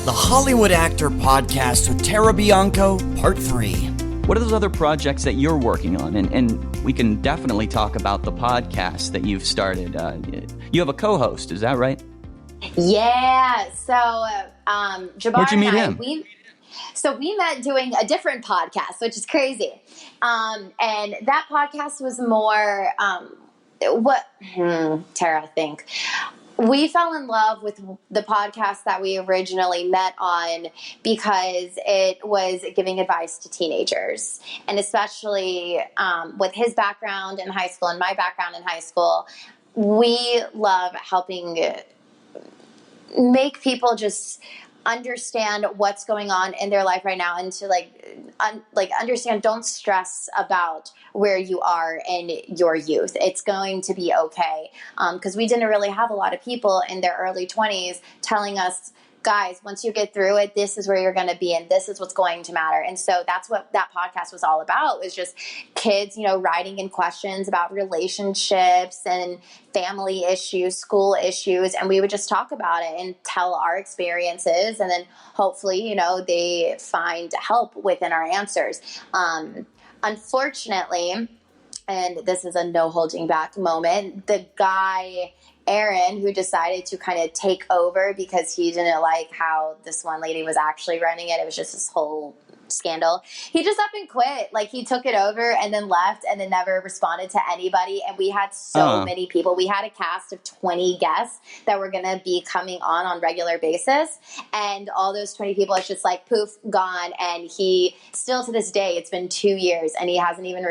the Hollywood Actor Podcast with Bianco, Part 3. What are those other projects that you're working on? And we can definitely talk about the podcast that you've started. You have a co-host, is that right? Yeah. So Jabbar Where'd you meet him? we met doing a different podcast, which is crazy. And that podcast was more Tara, think. We fell in love with the podcast that we originally met on because it was giving advice to teenagers. And especially with his background in high school and my background in high school, we love helping make people just understand what's going on in their life right now and to understand, don't stress about where you are in your youth. It's going to be okay. Because we didn't really have a lot of people in their early 20s telling us, guys, once you get through it, this is where you're going to be and this is what's going to matter. And so that's what that podcast was all about, was just kids, writing in questions about relationships and family issues, school issues. And we would just talk about it and tell our experiences. And then hopefully, they find help within our answers. Unfortunately, and this is a no holding back moment, the guy Aaron, who decided to kind of take over because he didn't like how this one lady was actually running it. It was just this whole scandal. He just up and quit. Like, he took it over and then left and then never responded to anybody. And we had so many people. We had a cast of 20 guests that were going to be coming on regular basis. And all those 20 people, it's just like poof, gone. And he still to this day, it's been 2 years and he hasn't even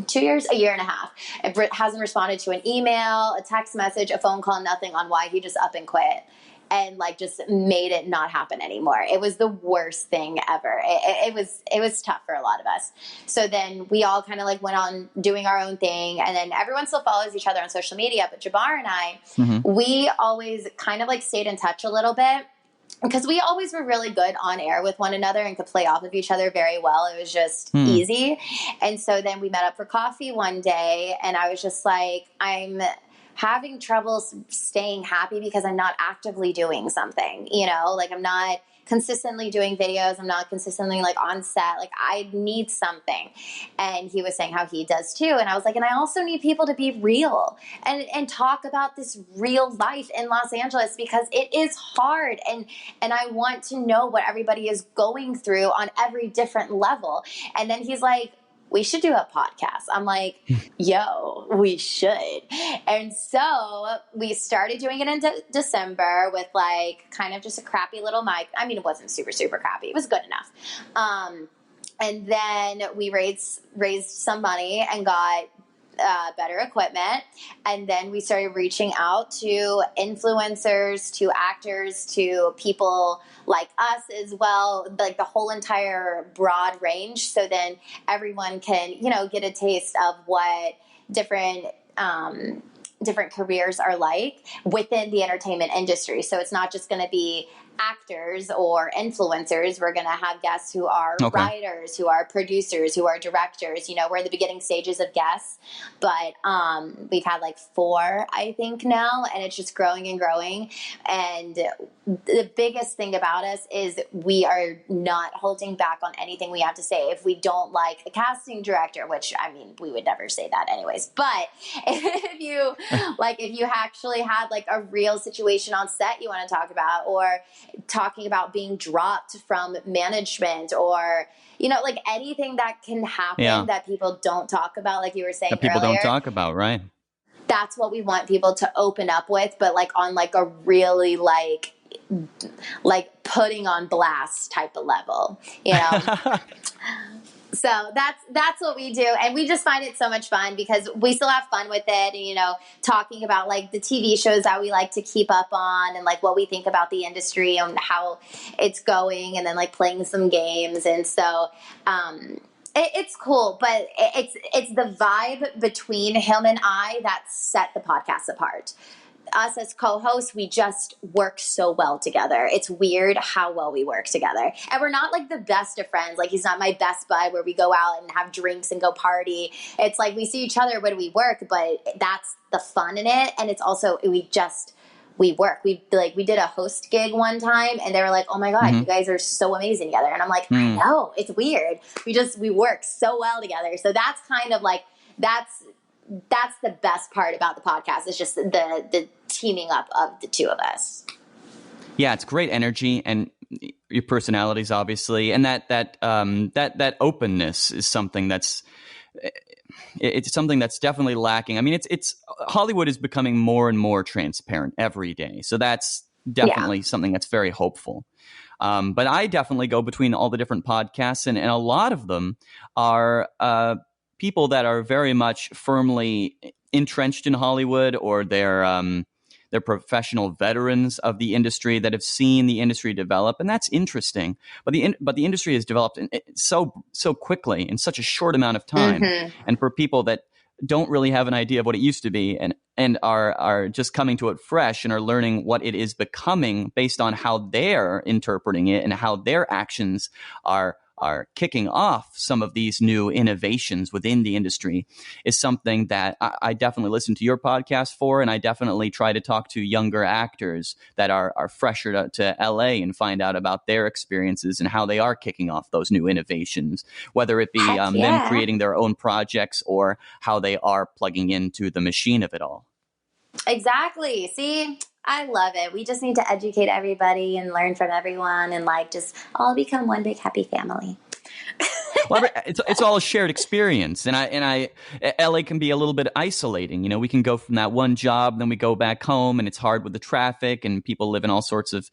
2 years, a year and a half. It hasn't responded to an email, a text message, a phone call, nothing on why he just up and quit and just made it not happen anymore. It was the worst thing ever. It was tough for a lot of us. So then we all kind of went on doing our own thing, and then everyone still follows each other on social media. But Jabbar and I, we always kind of stayed in touch a little bit, because we always were really good on air with one another and could play off of each other very well. It was just easy. And so then we met up for coffee one day, and I was just like, I'm having trouble staying happy because I'm not actively doing something, I'm not consistently doing videos. I'm not consistently on set. I need something. And he was saying how he does too. And I was like, and I also need people to be real and talk about this real life in Los Angeles, because it is hard. And I want to know what everybody is going through on every different level. And then he's like, we should do a podcast. I'm like, yo, we should. And so we started doing it in December with kind of just a crappy little mic. I mean, it wasn't super, super crappy. It was good enough. And then we raised some money and got better equipment. And then we started reaching out to influencers, to actors, to people like us as well, the whole entire broad range. So then everyone can, get a taste of what different careers are like within the entertainment industry. So it's not just going to be actors or influencers. We're going to have guests who are writers, who are producers, who are directors. We're in the beginning stages of guests, but we've had 4, I think, now, and it's just growing and growing. And the biggest thing about us is we are not holding back on anything we have to say. If we don't like a casting director, which, I mean, we would never say that anyways, but if you actually had a real situation on set you want to talk about, or talking about being dropped from management, or anything that can happen that people don't talk about, like you were saying that people earlier, don't talk about, right? That's what we want people to open up with, but on a really putting on blast type of level, So that's what we do. And we just find it so much fun because we still have fun with it. And, talking about the TV shows that we like to keep up on, and what we think about the industry and how it's going, and then playing some games. And so, it's cool, but it's the vibe between him and I that set the podcast apart. Us as co-hosts, we just work so well together. It's weird how well we work together. And we're not the best of friends. He's not my best bud where we go out and have drinks and go party. It's we see each other when we work, but that's the fun in it. And it's also, we just we work. We did a host gig one time and they were like, oh my God, you guys are so amazing together. And I'm like, I know, it's weird. We work so well together. So that's kind of like, that's the best part about the podcast. It's just the teaming up of the two of us. Yeah, it's great energy and your personalities, obviously, and that openness is something that's definitely lacking. I mean, it's Hollywood is becoming more and more transparent every day, so that's definitely something that's very hopeful. But I definitely go between all the different podcasts, and a lot of them are people that are very much firmly entrenched in Hollywood, or they're professional veterans of the industry that have seen the industry develop, and that's interesting. But the industry has developed so quickly in such a short amount of time, and for people that don't really have an idea of what it used to be, and are just coming to it fresh and are learning what it is becoming based on how they're interpreting it and how their actions are kicking off some of these new innovations within the industry, is something that I definitely listen to your podcast for, and I definitely try to talk to younger actors that are fresher to LA and find out about their experiences and how they are kicking off those new innovations, whether it be them creating their own projects or how they are plugging into the machine of it all. Exactly. See, I love it. We just need to educate everybody and learn from everyone and like just all become one big happy family. Well, it's all a shared experience, and LA can be a little bit isolating. You know, we can go from that one job, then we go back home, and it's hard with the traffic, and people live in all sorts of,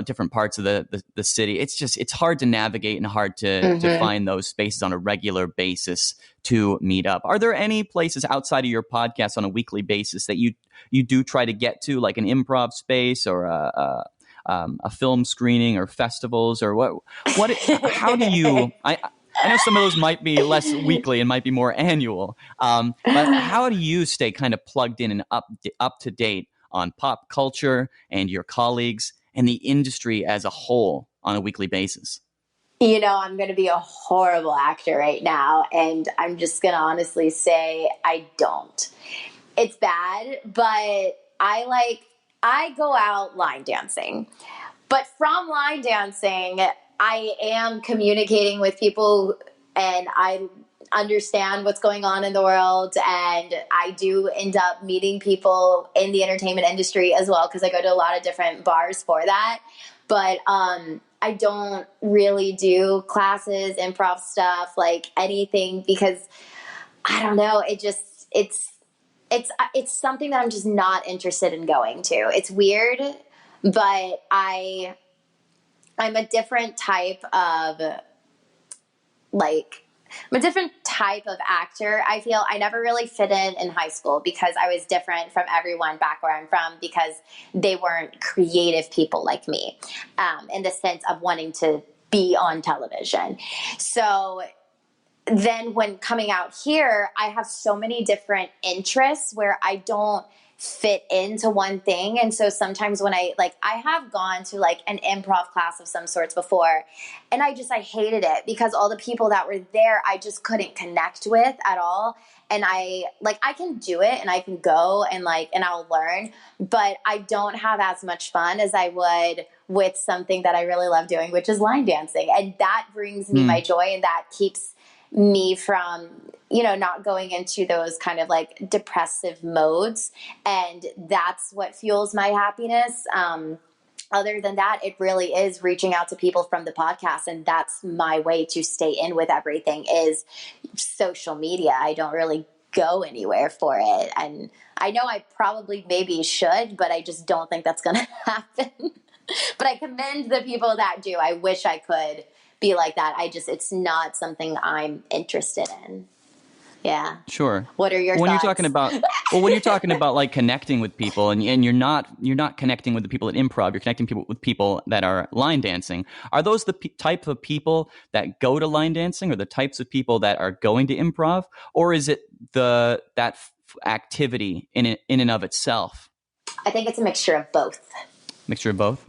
different parts of the city. It's hard to navigate and hard to find those spaces on a regular basis to meet up. Are there any places outside of your podcast on a weekly basis that you do try to get to, like an improv space or a film screening or festivals, or what? How do you? I know some of those might be less weekly and might be more annual, but how do you stay kind of plugged in and up to date on pop culture and your colleagues and the industry as a whole on a weekly basis? I'm going to be a horrible actor right now, and I'm just going to honestly say I don't. It's bad, but I go out line dancing. But from line dancing, I am communicating with people, and I understand what's going on in the world, and I do end up meeting people in the entertainment industry as well, because I go to a lot of different bars for that. But I don't really do classes, improv stuff, like anything, because I don't know. It's something that I'm just not interested in going to. It's weird, but I'm a different type of actor. I feel I never really fit in high school because I was different from everyone back where I'm from, because they weren't creative people like me, in the sense of wanting to be on television. So then when coming out here, I have so many different interests where I don't fit into one thing. And so sometimes when I have gone to like an improv class of some sorts before, and I hated it because all the people that were there, I just couldn't connect with at all. And I can do it and I can go and I'll learn, but I don't have as much fun as I would with something that I really love doing, which is line dancing. And that brings me my joy, and that keeps me from, not going into those kind of like depressive modes. And that's what fuels my happiness. Other than that, it really is reaching out to people from the podcast. And that's my way to stay in with everything, is social media. I don't really go anywhere for it. And I know I probably maybe should, but I just don't think that's going to happen. But I commend the people that do. I wish I could be like that. It's not something I'm interested in. Yeah. Sure. What are your thoughts? When you're talking about like connecting with people, and you're not connecting with the people at improv, you're connecting with people that are line dancing. Are those the type of people that go to line dancing, or the types of people that are going to improv, or is it that activity in and of itself? I think it's a mixture of both. Mixture of both?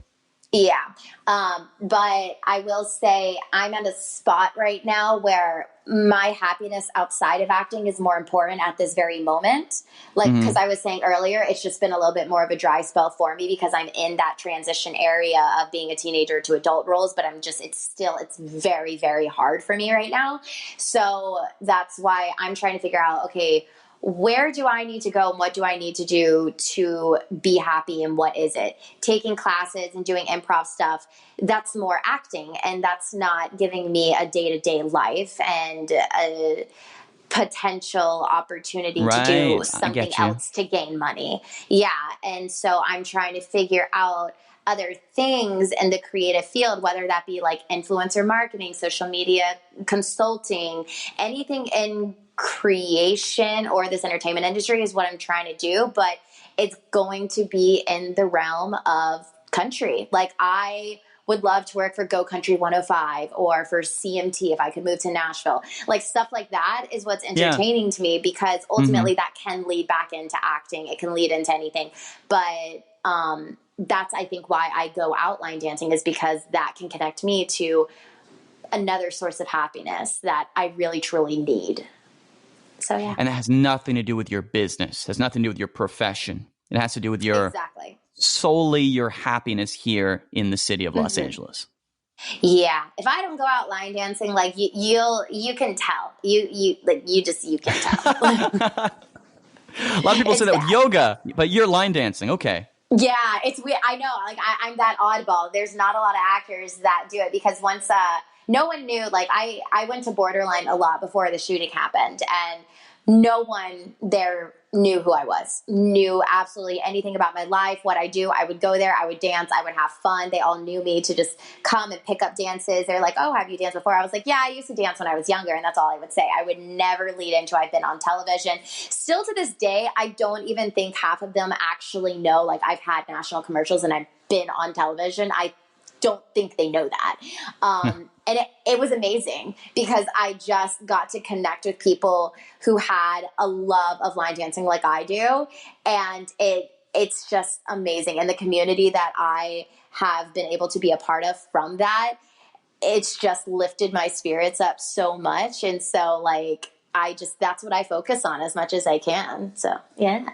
Yeah. But I will say I'm at a spot right now where my happiness outside of acting is more important at this very moment. Like, because I was saying earlier, it's just been a little bit more of a dry spell for me because I'm in that transition area of being a teenager to adult roles, but it's very, very hard for me right now. So that's why I'm trying to figure out, okay, where do I need to go and what do I need to do to be happy and what is it? Taking classes and doing improv stuff, that's more acting and that's not giving me a day-to-day life and a potential opportunity to do Right. I something get you. else to gain money. Yeah. And so I'm trying to figure out other things in the creative field, whether that be like influencer marketing, social media, consulting, anything in creation or this entertainment industry is what I'm trying to do. But it's going to be in the realm of country. Like I would love to work for Go Country 105 or for CMT if I could move to Nashville. Like stuff like that is what's Yeah. entertaining to me because ultimately that can lead back into acting. It can lead into anything. But that's, I think, why I go out line dancing is because that can connect me to another source of happiness that I really, truly need. So, yeah. And it has nothing to do with your business. It has nothing to do with your profession. It has to do with your Exactly. solely your happiness here in the city of Los Angeles. Yeah. If I don't go out line dancing, like you can tell. You can tell. A lot of people say It's that with bad. yoga, but you're line dancing. Okay. Yeah, it's weird. I know. Like I'm that oddball. There's not a lot of actors that do it because once no one knew. Like I went to Borderline a lot before the shooting happened, and no one there knew who I was. Knew absolutely anything about my life, what I do. I would go there. I would dance. I would have fun. They all knew me to just come and pick up dances. They're like, "Oh, have you danced before?" I was like, "Yeah, I used to dance when I was younger," and that's all I would say. I would never lead into I've been on television. Still to this day, I don't even think half of them actually know. Like I've had national commercials and I've been on television. I don't think they know that. And it was amazing because I just got to connect with people who had a love of line dancing like I do. And it's just amazing. And the community that I have been able to be a part of from that, it's just lifted my spirits up so much. And so like, that's what I focus on as much as I can. So yeah.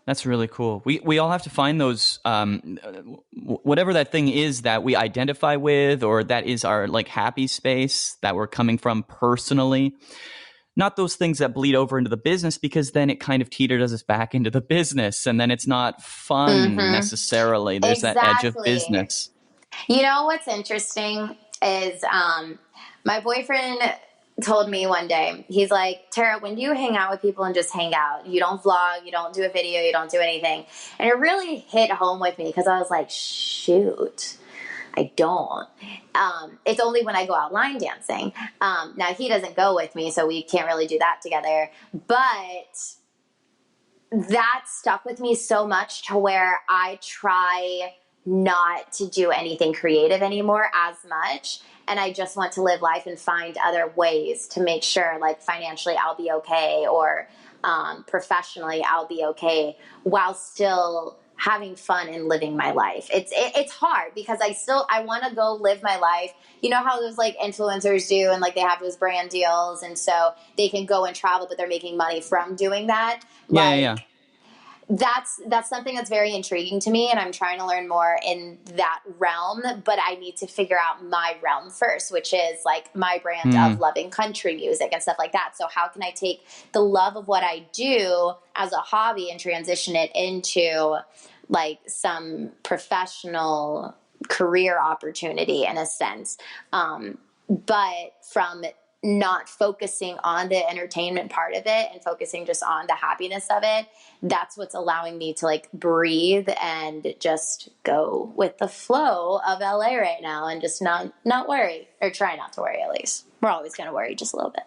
That's really cool. We all have to find those whatever that thing is that we identify with, or that is our like happy space that we're coming from personally. Not those things that bleed over into the business, because then it kind of teeters us back into the business, and then it's not fun necessarily. There's that edge of Exactly. business. You know what's interesting is my boyfriend told me one day, he's like, "Tara, when do you hang out with people and just hang out? You don't vlog, you don't do a video, you don't do anything." And it really hit home with me because I was like, shoot, I don't. It's only when I go out line dancing. Now, he doesn't go with me, so we can't really do that together. But that stuck with me so much to where I try not to do anything creative anymore as much. And I just want to live life and find other ways to make sure, like financially, I'll be okay, or professionally, I'll be okay, while still having fun and living my life. It's hard because I want to go live my life. You know how those like influencers do, and like they have those brand deals, and so they can go and travel, but they're making money from doing that. Yeah. That's something that's very intriguing to me, and I'm trying to learn more in that realm, but I need to figure out my realm first, which is like my brand of loving country music and stuff like that. So how can I take the love of what I do as a hobby and transition it into like some professional career opportunity in a sense, but from not focusing on the entertainment part of it and focusing just on the happiness of it. That's what's allowing me to like breathe and just go with the flow of LA right now and just not worry, or try not to worry. At least we're always going to worry just a little bit.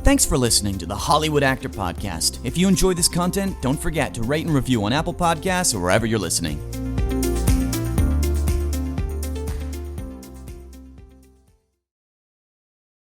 Thanks for listening to the Hollywood Actor Podcast. If you enjoy this content, don't forget to rate and review on Apple Podcasts or wherever you're listening.